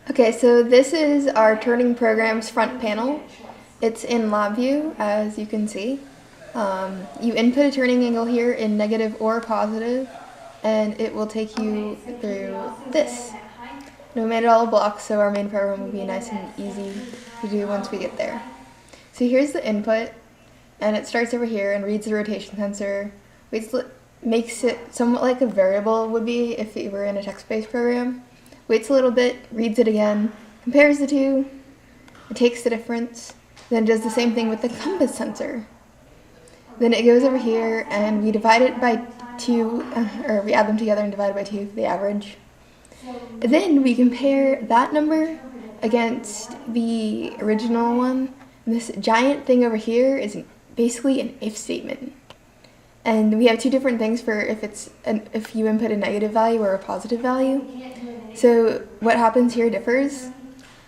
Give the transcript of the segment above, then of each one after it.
Okay, so this is our turning program's front panel. It's in LabVIEW, as you can see. You input a turning angle here in negative or positive, and it will take you through this. And we made it all blocks, so our main program will be nice and easy to do once we get there. So here's the input, and it starts over here and reads the rotation sensor, makes it somewhat like a variable would be if it were in a text-based program. Waits a little bit, reads it again, compares the two, it takes the difference, then does the same thing with the compass sensor. Then it goes over here and we divide it by 2, or we add them together and divide it by 2 for the average. Then we compare that number against the original one. And this giant thing over here is basically an if statement. And we have 2 different things for if you input a negative value or a positive value. So what happens here differs.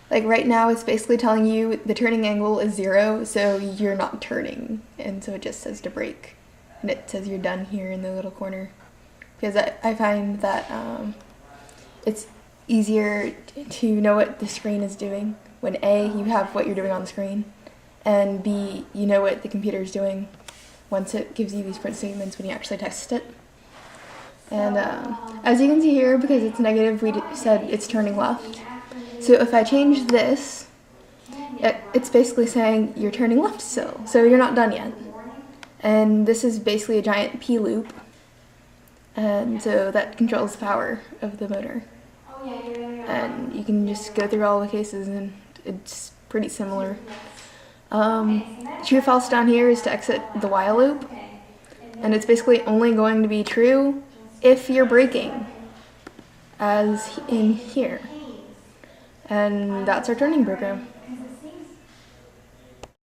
Like right now it's basically telling you the turning angle is 0, so you're not turning. And so it just says to brake. And it says you're done here in the little corner. Because I find that it's easier to know what the screen is doing. When A, you have what you're doing on the screen. And B, you know what the computer is doing once it gives you these print statements when you actually test it. And as you can see here, because it's negative, we said it's turning left. So if I change this, it's basically saying you're turning left still, so you're not done yet. And this is basically a giant P loop, and so that controls the power of the motor. And you can just go through all the cases, and it's pretty similar. True false down here is to exit the while loop, and it's basically only going to be true if you're braking, as in here. And that's our turning program.